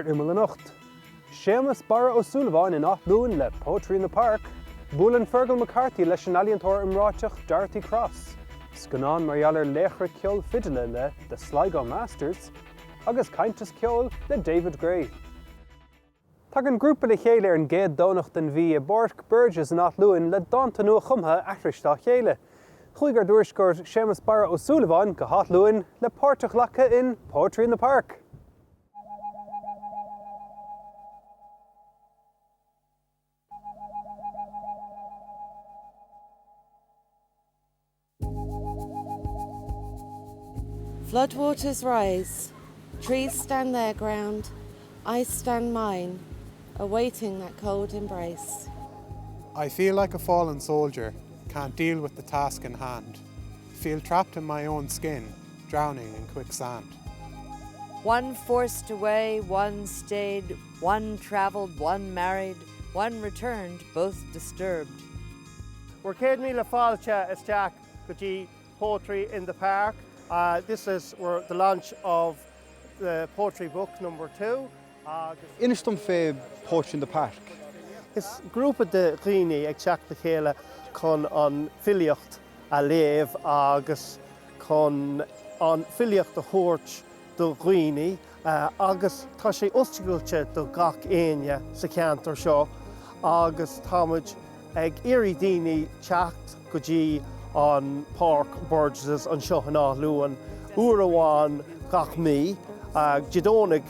Imeall anocht. Seamus bara O'Sullivan in Athlúin le Poetry in the Park. Búlan Fergal McCarthy leis an aliantóir imráiteach Darty Cross. Scanán Marialler Lechra Ceol Fidile le The Sligo Masters. Agus Caintas Ceol le David Gray. Tag an grúpa le chéile an géad dónacht den bhí Borc Burgess in Athlúin le dáanta nua chumtha achraistá chéile. Chuigar dúirscóir Seamus bara O'Sullivan go Athlúin le páirteach lecha in Poetry in the Park. Floodwaters rise, trees stand their ground, I stand mine, awaiting that cold embrace. I feel like a fallen soldier, can't deal with the task in hand. Feel trapped in my own skin, drowning in quicksand. One forced away, one stayed, one travelled, one married, one returned, both disturbed. We're céad míle fáilte isteach go dtí Poetry in the Park. This is the launch of the poetry book number 2. Inistum fé Poetry in the Park. Is grúpa de riine ag teach le chéile chun an filiocht a léamh agus chun an filiocht a thuairt do riine agus tá sé ostaigailte do gach aine sa ceantar seo agus támuid ag iarraidh daoine teacht go dtí an Park Burgess an seo in Athlúin, uair amháin gach mí, jidónnig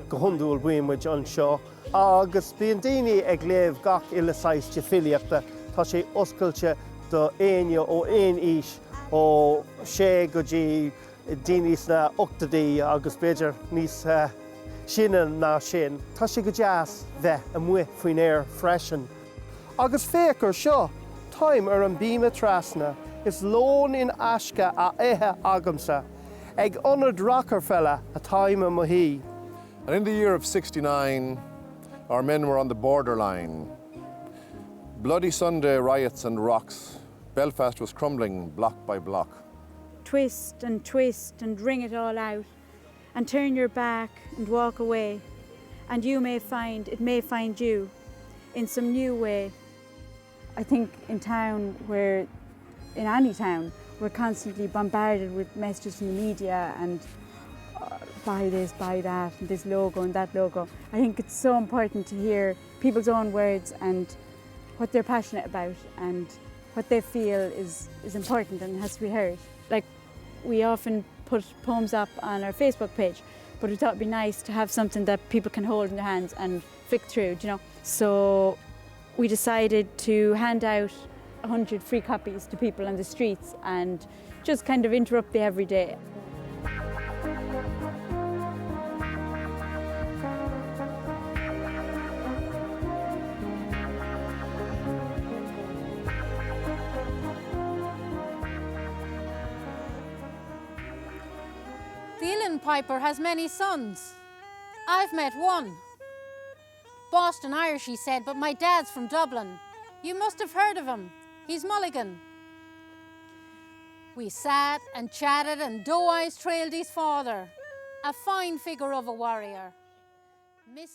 go hundúil buimiid an seo, agus bíonn daoine ag léamh gach ila-saiste filiochta, tá sé oscailte do aine ó aon is ó sé go dtí daoine sna 8 agus beidir níos sinne ná sin. Tá sé go deas bheith amuigh faoin air freisin. Agus féachar seo, time ar an bíime trasna is lón in asca a éthe agamsa, ag honoured Rockefeller a time a mohí. And in the year of 69, our men were on the borderline. Bloody Sunday riots and rocks. Belfast was crumbling block by block. Twist and wring it all out, and turn your back and walk away, and it may find you in some new way. I think in any town, we're constantly bombarded with messages from the media and buy this, buy that, and this logo and that logo. I think it's so important to hear people's own words and what they're passionate about and what they feel is important and has to be heard. Like, we often put poems up on our Facebook page, but we thought it'd be nice to have something that people can hold in their hands and flick through, you know. So we decided to hand out 100 free copies to people on the streets and just kind of interrupt the everyday. The uilleann piper has many sons. I've met one. Boston Irish, he said, but my dad's from Dublin. You must have heard of him. He's Mulligan. We sat and chatted and doe-eyes trailed his father, a fine figure of a warrior.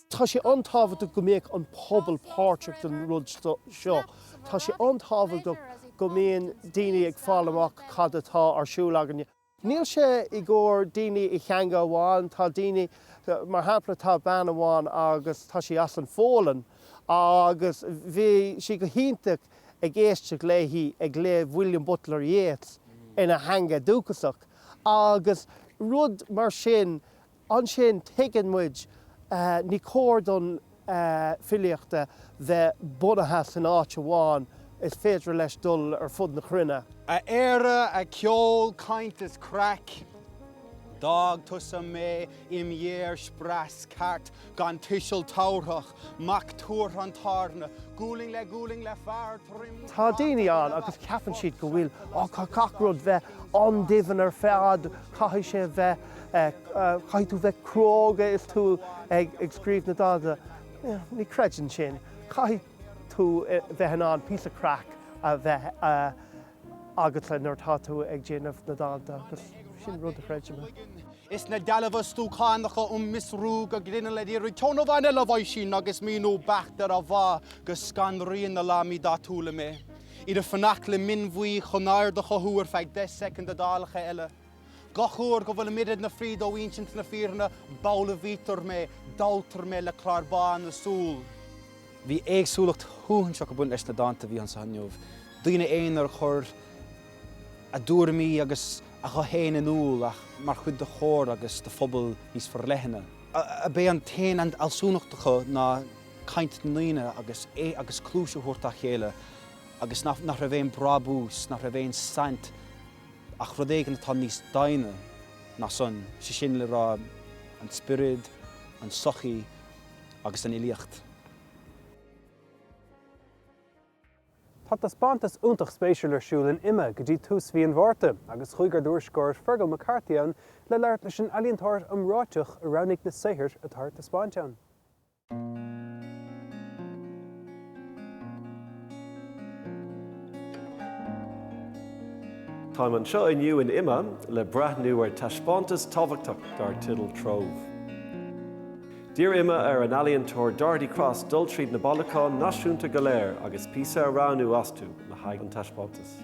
Tá sé antábhacht go mbeadh an pobal páirteach den rud seo. Tá sé antábhacht go mbíonn daoine ag fáil amach cad atá ar siúl agan. Níl sé i gcóir daoine i cheanga amháin, tá daoine mar hampla tá bean amháin agus tá sé as an fólan agus bhí si go hintach ag éisteach léithí ag léamh William Butler Yeats ina hanga dúchasach agus rud mar sin an sin tuigeann muid ní cóir don filiochta bheith bunathe san áit amháin is féidir leis dul ar fud na cruinne. A éire a ceol caintas crack. Dag tusa mé Imeall spras cart gan tiisiil táirthach mac túir an tarna gúling le fear trim. Tá daoine an agus ceapann siad go bhfuil cacrúd bheith an-divan ar fead caithfidh sé bheith caithú bheith cróga is tú ag scríomh na dáda. Ní creideann sin. Caithfidh tú bheith an piece of crack a bheith agat le nuair tá tú ag déanamh na dáda agus sin rud a creideann. Is na dalfa stúchánacha misrú go grinne le dí ceanna bhaine le bhaid sin agus míú beachtar a bha go scan rion na lámí dátúla mé. Iad a fannach le minmhuí chonáir de chothúr feid 10 second a dálacha eile. Gachúr go bhfuil midad na fríd ó ínsint na fíorna bála vítar mé, daltar mé le clárbán na súl. Bhí éagsúlacht thuúhanseach go buint leis na dáanta bhí an sa hanneomh. Duine éonar chur a dúr mí agus a go héin an úl ach mar chud de chóir agus de phobal níos forleithne. A bé an tain an alsúnachtacha ná caint nuine agus agus clúise thuirta chéile agus nach ra bhéin brabús, nach ra bhéin sant ach rud éigen atá níos daine ná son sé sin le rá an spirid, an sochaí agus an ilíocht. Tá tá spántas úntach spéisiúil arsúil in Imeall go dtí tús bhí an bhharrta agus chuig ar dúrscóir Fergal McCarthy an le leart leis an ealaíontóir amráiteach a rannig na saothir atá tá spáinteán. Tá an seo inniu in Imeall le brathnú ar taispeántas tábhachtach dar tidal trómh. Dír Imeall ar an ealaíontóir Darty Cross dul tríd na Ballacán náisiúnta go léir agus píosa a ránú astú le haghaidh an taispeántas.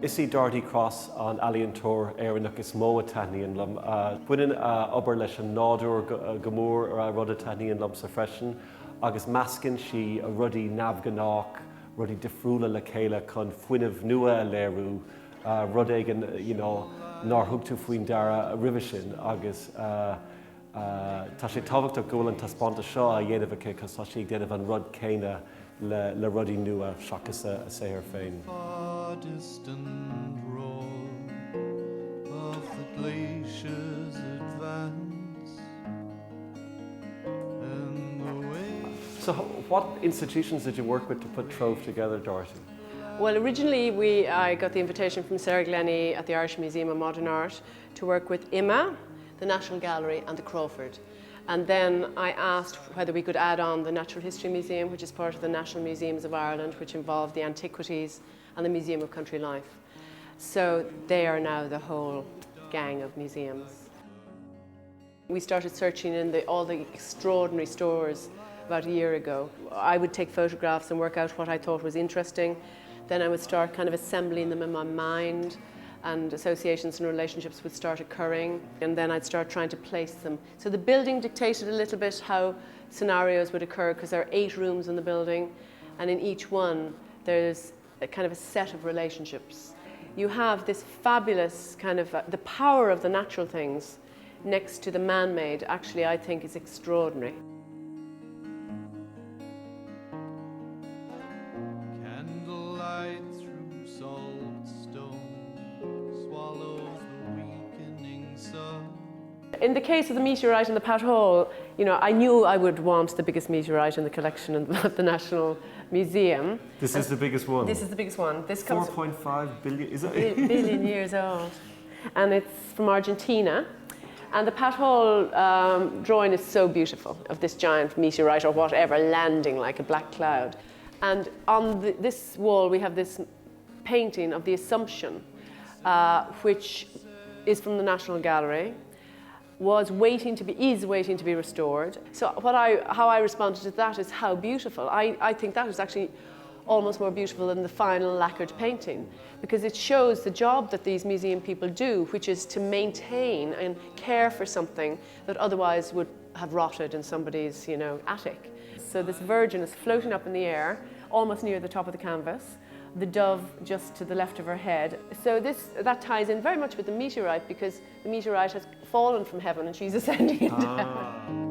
Is í Darty Cross an ealaíontóir éireannach is mó a taithníonn lom. Buineann obair leis an nádúr go mór ar rud a taithníonn lom sa freisin, agus meascann si a rudaí neamhghnách, rudaí difriúla le chéile chun fuinneamh nua a léirú, rud éigean nár thugtú faoin dara a ribhe sin agus tá sé tábhachtach go bhfuil an taispeántas seo a dhéanamh aici cos tá sí déanamh an rud céine le rudaí nua seachas a saothar féin. Distant roar of the glaciers advance and the way. So what institutions did you work with to put Trove together, Dorothy? Well, originally I got the invitation from Sarah Glennie at the Irish Museum of Modern Art to work with Imeall, the National Gallery and the Crawford. And then I asked whether we could add on the Natural History Museum, which is part of the National Museums of Ireland, which involved the antiquities and the Museum of Country Life. So they are now the whole gang of museums. We started searching in all the extraordinary stores about a year ago. I would take photographs and work out what I thought was interesting. Then I would start kind of assembling them in my mind, and associations and relationships would start occurring, and then I'd start trying to place them. So the building dictated a little bit how scenarios would occur, because there are 8 rooms in the building, and in each one there's a kind of a set of relationships. You have this fabulous kind of, the power of the natural things next to the man-made, actually I think is extraordinary. Candlelight through salt stone swallows the weakening sun. In the case of the meteorite in the Pat Hall, I knew I would want the biggest meteorite in the collection of the National Museum. This is the biggest one? This is the biggest one. This comes 4.5 billion, is it? Billion years old. And it's from Argentina. And the Pat Hall drawing is so beautiful, of this giant meteorite or whatever landing like a black cloud. And on this wall we have this painting of the Assumption, which is from the National Gallery, is waiting to be restored. So how I responded to that is how beautiful. I think that is actually almost more beautiful than the final lacquered painting, because it shows the job that these museum people do, which is to maintain and care for something that otherwise would have rotted in somebody's attic. So this Virgin is floating up in the air, almost near the top of the canvas, the dove just to the left of her head. So that ties in very much with the meteorite, because the meteorite has fallen from heaven and she's ascending it down.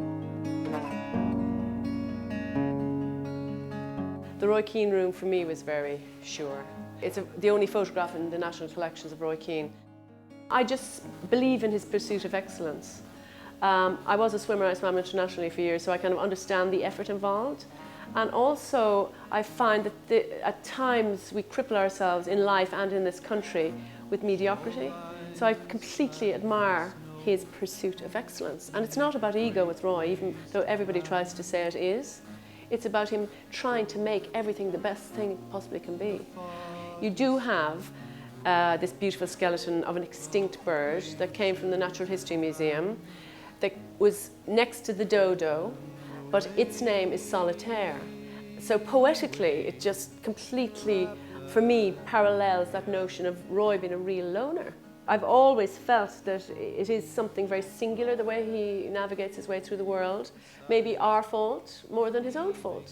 The Roy Keane room for me was very sure. It's the only photograph in the national collections of Roy Keane. I just believe in his pursuit of excellence. I was a swimmer, I swam internationally for years, so I kind of understand the effort involved. And also, I find that at times we cripple ourselves in life and in this country with mediocrity. So I completely admire his pursuit of excellence. And it's not about ego with Roy, even though everybody tries to say it is. It's about him trying to make everything the best thing it possibly can be. You do have this beautiful skeleton of an extinct bird that came from the Natural History Museum that was next to the dodo, but its name is Solitaire. So poetically, it just completely, for me, parallels that notion of Roy being a real loner. I've always felt that it is something very singular, the way he navigates his way through the world. Maybe our fault more than his own fault,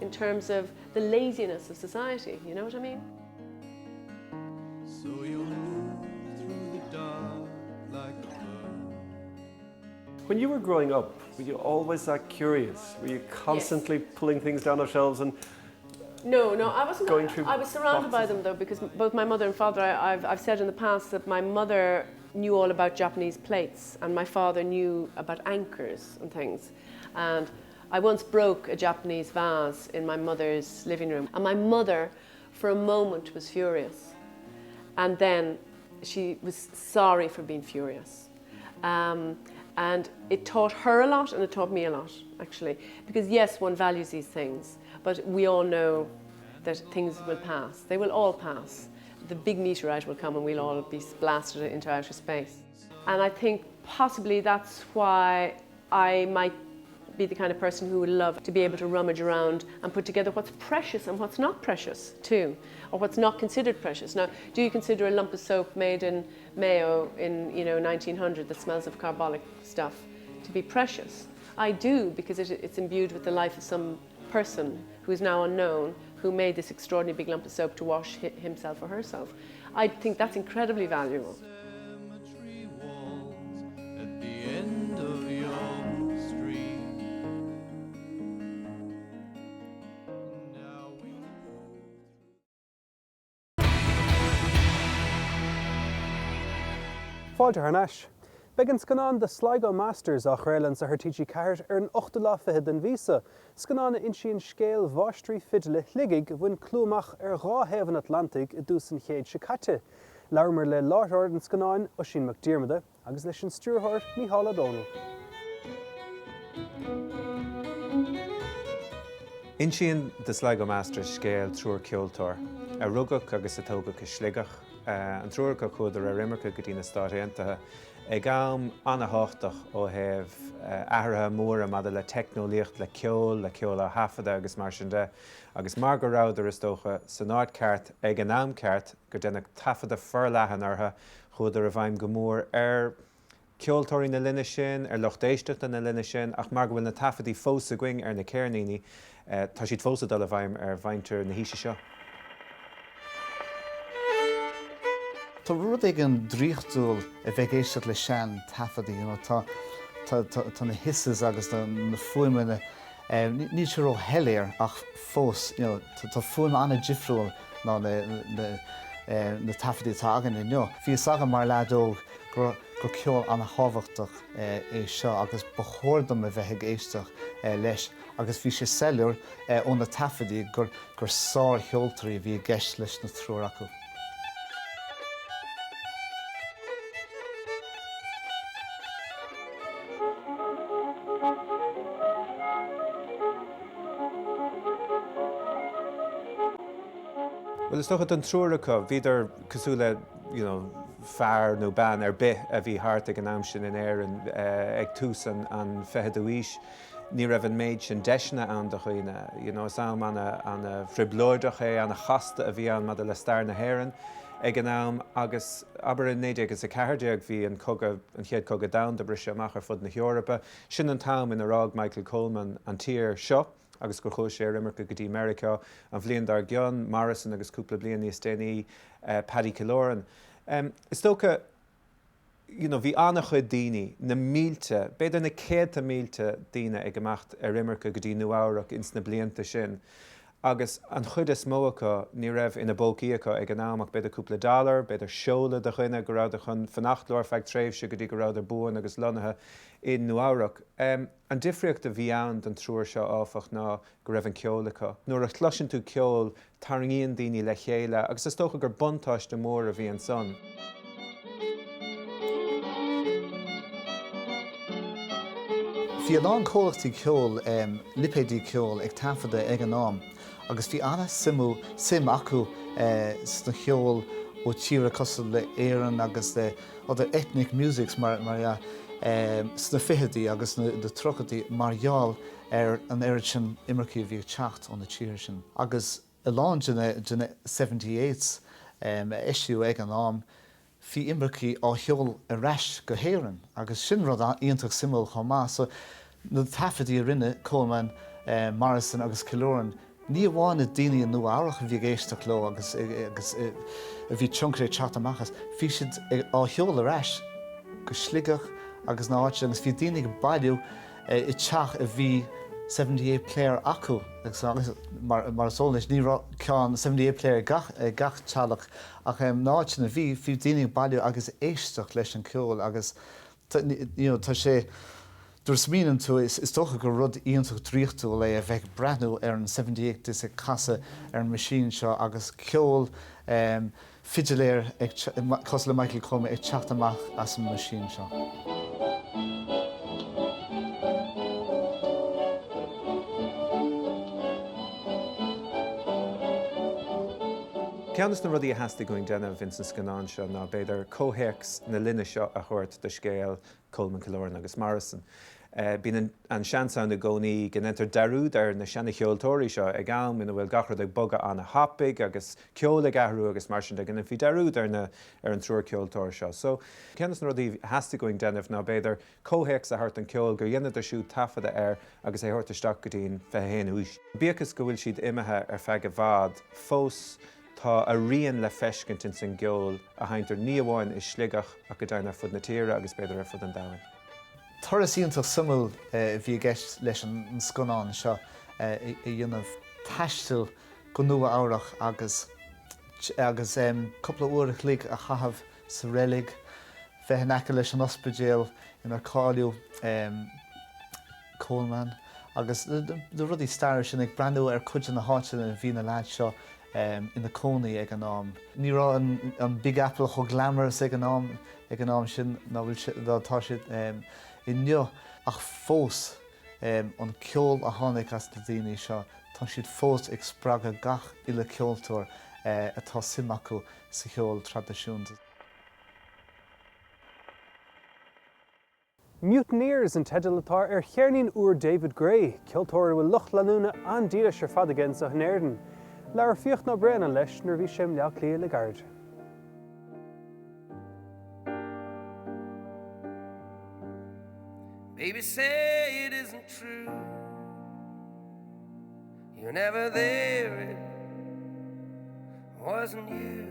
in terms of the laziness of society, you know what I mean? So you move through the dark like a bird. When you were growing up, were you always that curious? Were you constantly pulling things down our shelves and No, I wasn't. going through I was surrounded by boxes? them though, because both my mother and father, I've said in the past that my mother knew all about Japanese plates and my father knew about anchors and things. And I once broke a Japanese vase in my mother's living room, and my mother, for a moment, was furious. And then she was sorry for being furious. And it taught her a lot and it taught me a lot, actually. Because yes, one values these things, but we all know that things will pass. They will all pass. The big meteorite will come and we'll all be blasted into outer space. And I think possibly that's why I might be the kind of person who would love to be able to rummage around and put together what's precious and what's not precious too, or what's not considered precious. Now, do you consider a lump of soap made in Mayo in 1900 that smells of carbolic stuff to be precious? I do, because it's imbued with the life of some person who is now unknown, who made this extraordinary big lump of soap to wash himself or herself. I think that's incredibly valuable. Cemetery walls at the end of your street. Now we Fáilte Harneis. Begin scanán de Sligo Masters a chréileann sa Hartíí Ceart ar an 8 den vísa. Scanána insíonn scéal bháistrí fidile ligig bhain clúmach ar ráhéhan Atlantic I dús an chéad se caite. Leirmar le láithreoir an scanáin Oisín McDiarmada agus leis an stúrthóir Mícheál O'Donnell. Insíonn de Sligo Masters scéal trúr ceoltóir. A rugach agus a tógach is sligach. An trúrcha chuidir a rimarcha go dtí na stáisiantathe ag am anna háchtach ó heh ahrathe móra mada le technolíocht le ceol a hafada agus mar sin de. Agus mar go ráidir is dócha san áit ceart ag an am ceart go dénach tafada fearleathan ortha chuidir a bhaim go mór ar ceoltóirí na linne sin, ar lochtéisteachta na linne sin, ach mar go bhfuil na tafadaí fósa going ar na cairnaíní, tá siad fósa dul a bhaim ar bhaintear na híise seo. Tá rud ag an dríochtúil a bheith éisteach le sean tafadaí, tá na hisses agus na fuimeanna ní sé ó heiléir ach fós, tá fuim anna difriúil ná na tafadaí tá agan inniu. Bhí saga mar ledóg gur ceol anna hábhachtach é seo agus bachórdam a bheith ag éisteach leis. Agus bhí sé seilúr ón na tafadaí gur sár cheoltarí bhí gceist leis na trúr acu. Well, is tócha an trúracha, bhíidir cosúla fear nó ban ar bith a bhí thart ag an am sin in éireann ag tús an fethead uíis, ní raibh an méid sin deisna an do chuoine. Sam anna friblóideach é anna chasta a bhí an mad le stair na héireann ag an am agus aber in 9 agus a ceardeag bhí an chéad cogad da de brise amach ar fud na Heorpa. Sin an tam in arág Michael Coleman an tír seo, agus gur chóis sé rimarcha go dtí America, an bhliaon dar Gion Morrison agus cúpla bliain níos déanaí Paddy Killoran. Is tócha bhí anna chuid daoine na mílte, beidir na 100 mílte daoine ag amacht ar rimarcha go dtí nuamhach ins na blianta sin. Agus an chud is mócha ní raibh ina bócaíocha ag an amach beidir cúpla dollar, beidir seola de chuine go rád chun fannachtleir feag tréimhse go dtí go rád buin agus lonathe in nuamhach. An difriocht a bhí an trúr seo áfach ná go raibh an ceolacha. Nuair a chluiseann tú ceol tarraíonn daoine le chéile, agus is tócha gur buntáiste mór a bhí an son. Bhí an cólachtaí ceol, lipéidí ceol ag tafada ag an nám, agus bhí anna sim acu sna cheol ó tíre costal le éireann agus de other ethnic musics mar sna fihidí agus de trochatí margheall an éiri sin imircí bhí teacht ón na tíre sin. Agus i lán duna 78 isisiú ag an nám, hí imircí á cheol a reis go héireann, agus sin rud íontach simú chomá. So na tafadí rinne Coleman, Morrison agus Killoran, ní bháinna daoine an nua áireach bhí géisteach leo agus a bhí tioncré teacht amachchas. Bhí siad á cheol a reis go sligach agus ná áit agus bhí daoine go bailú i teach a bhí 78 player acu mar sólis ní ceán 78 player gach tealach ach náit na bhí daoine bailú agus éisteach leis an ceol agus tá sé dúirs míann tú is tócha go rud íontach tríochtú le a bheith breathnú an 78 is a casa an machine seo agus ceol figiléir cos le Michael Comey ag teacht amach as an machine seo. Ceannas na rudí a heasta going déanamh Vincent Scanán seo ná beidir cóhéics na linne seo a chuirt de scéal Coleman, Killoran agus Morrison. Bhín an seanán na gcónaí gan entar darúd ar na seanna cheoltóirí seo ag am ina bhfuil gachard ag boga anna hapig agus ceol ag ahrú agus mar sin gan bhí darúd ar an trúr ceoltóir seo. So ceannas na rudí heasta going déanamh ná beidir cóhéics a thart an ceol gur dhéanana siú tafada air agus é thuirta isteach go dtíon fehéin ús. Bíochas go bhfuil siad imethe ar feadh bhád fós tá a rion le feiscint in san geol a haintar ní amháin is sligach a go dtí ar fud na tíre agus beidir ar fud an domhain. Turas íontach simú bhí gceist leis an Scanán seo i dhéanamh taistil go nua áireach agus coppla uair clíc a chahabh sa rélig, bheith aice leis an ospidéal inar cáiliú Coleman agus de rudí stair sin ag brandú ar cuid na háte na bhí na leid seo ina cónaí ag an nám. Ní rá an Big Apple cho glamorous ag an nám sin ná bhfuil tá siad i nniu ach fós an ceol a tháinig as na daoine seo, tá siad fós ag sppraga gach ile ceoltóir atá sim acu sa cheol tradiisiúnta. Mutineers an teidir atá ar chearnaíonn uair David Gray, ceoltóir bhfuil lucht leúna an díris ar fad againn sa Hnéirden. Lear fiocht ná brean leis nar bhí sem leach lí le gard. Baby, say it isn't true. You're never there, it wasn't you.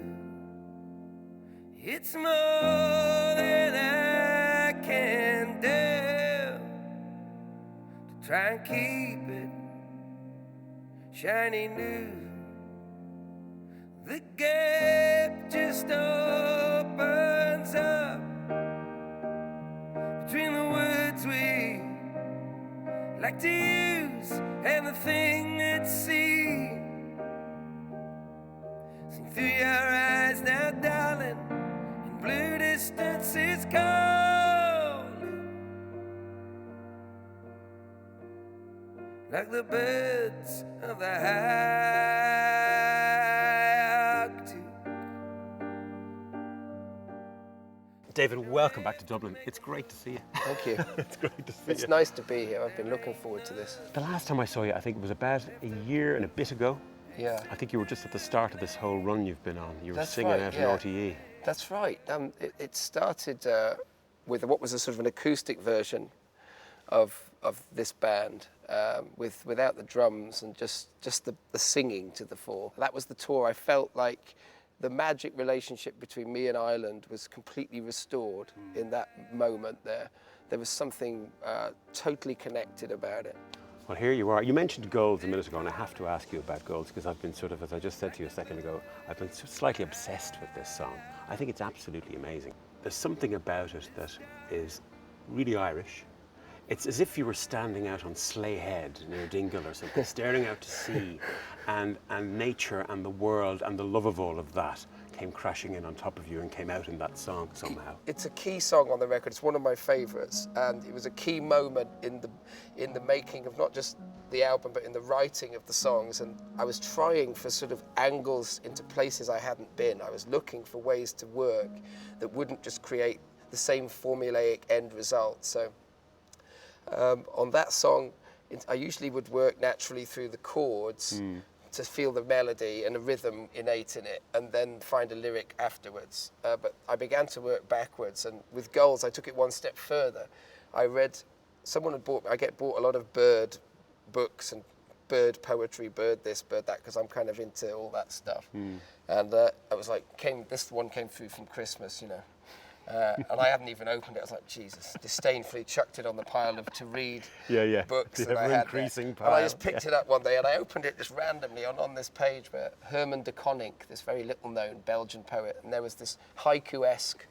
It's more than I can do to try and keep it shiny new. The gap just opens up between the words we like to use and the thing that's seen. See through your eyes now, darling, in blue distance it's cold, like the birds of the high Arctic. David, welcome back to Dublin. It's great to see you. Thank you. It's great to see you. It's nice to be here. I've been looking forward to this. The last time I saw you, I think it was about a year and a bit ago. Yeah. I think you were just at the start of this whole run you've been on. You were That's singing right, out yeah. an RTE. That's right. It started with what was a sort of an acoustic version of this band, without the drums and just the singing to the fore. That was the tour. I felt like the magic relationship between me and Ireland was completely restored in that moment there. There was something totally connected about it. Well, here you are. You mentioned goals a minute ago, and I have to ask you about goals because I've been sort of, as I just said to you a second ago, I've been slightly obsessed with this song. I think it's absolutely amazing. There's something about it that is really Irish. It's as if you were standing out on Sleigh Head near Dingle or something, staring out to sea and nature and the world and the love of all of that came crashing in on top of you and came out in that song somehow. It's a key song on the record. It's one of my favourites, and it was a key moment in the making of not just the album, but in the writing of the songs. And I was trying for sort of angles into places I hadn't been. I was looking for ways to work that wouldn't just create the same formulaic end result. So on that song, I usually would work naturally through the chords to feel the melody and a rhythm innate in it, and then find a lyric afterwards. But I began to work backwards, and with Goals, I took it one step further. I get bought a lot of bird books and bird poetry, bird this, bird that, because I'm kind of into all that stuff. And I was like, this one came through from Christmas, you know. And I hadn't even opened it. I was like, Jesus, disdainfully chucked it on the pile of to-read books that I had there. And I just picked it up one day and I opened it just randomly on this page where Herman de Koninck, this very little-known Belgian poet, and there was this haiku-esque,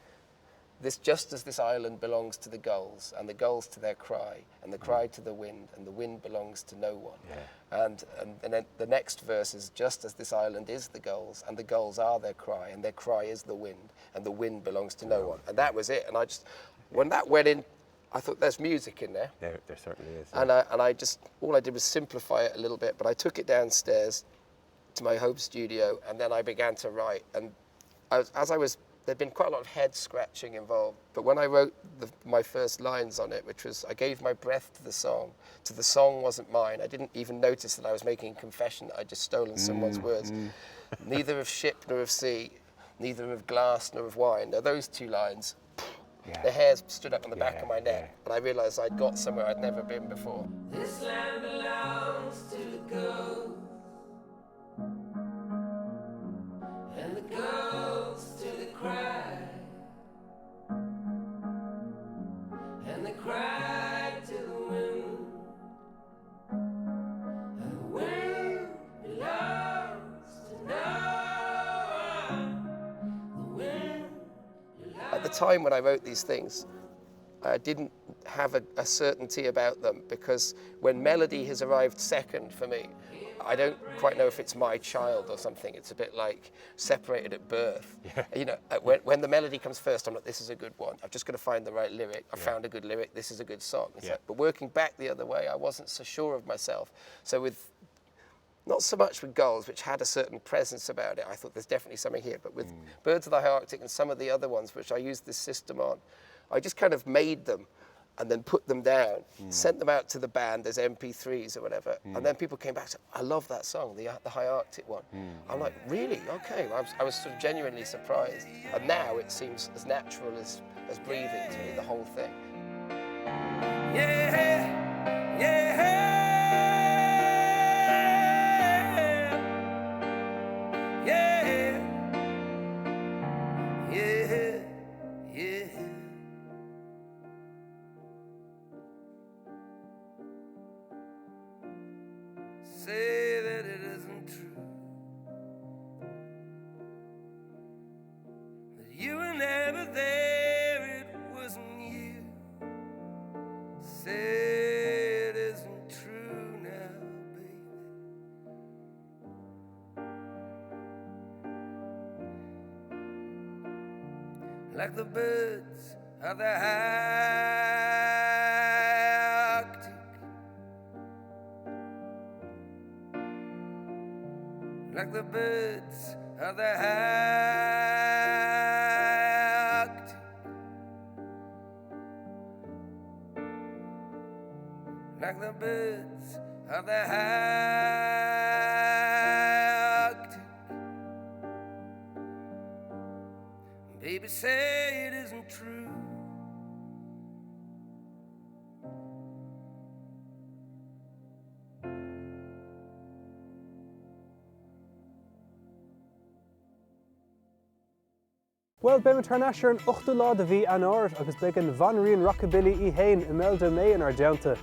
just as this island belongs to the gulls, and the gulls to their cry, and the cry to the wind, and the wind belongs to no one. And then the next verse is, just as this island is the gulls, and the gulls are their cry, and their cry is the wind, and the wind belongs to no one. And that was it. And I just, when that went in, I thought there's music in there. There certainly is. And I just, all I did was simplify it a little bit, but I took it downstairs to my home studio, and then I began to write. And there'd been quite a lot of head scratching involved, but when I wrote my first lines on it, which was, I gave my breath to the song wasn't mine. I didn't even notice that I was making a confession that I'd just stolen someone's words. Neither of ship nor of sea, neither of glass nor of wine. Now those two lines, the hairs stood up on the back of my neck, but I realised I'd got somewhere I'd never been before. This land belongs to the ghosts, and the ghosts to the cry, and the cry to the wind, and the wind belongs to no one. The wind At the time when I wrote these things, I didn't have a certainty about them, because when melody has arrived second for me, I don't quite know if it's my child or something. It's a bit like separated at birth. You know, when the melody comes first, I'm like, this is a good one. I've just got to find the right lyric. I found a good lyric. This is a good song. Like, but working back the other way, I wasn't so sure of myself. So not so much with Gulls, which had a certain presence about it, I thought there's definitely something here. But with Birds of the High Arctic and some of the other ones, which I used this system on, I just kind of made them and then put them down, sent them out to the band as MP3s or whatever. And then people came back and said, I love that song, the High Arctic one. I'm like, really? Okay. I was sort of genuinely surprised. And now it seems as natural as breathing to me, the whole thing. Yeah, yeah, yeah, yeah, yeah. Say that it isn't true, that you were never there, it wasn't you. Say it isn't true now, baby. Like the birds of the high Arctic, like the birds of the high Arctic, like the birds of the high Arctic. Baby, say it isn't true. Well, be tar nasir an 8 lá a bhí an áir agus beag an bhanríon rockabilly I héin Imeall de May in ar deanta.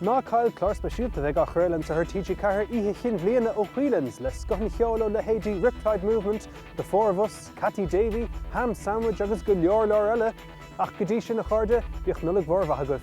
Ná Kyle clár speisialta bheith a chruileann sa her TG Cahir ihe chin bliana ó Whelan's le scothn cheolo le Haiti Riptide Movement, The Four of Us, Cathy Davy, Ham Sandwich agus go leor eile, ach go dtí sin na chairde, bíoch nullag mhór bhathagah.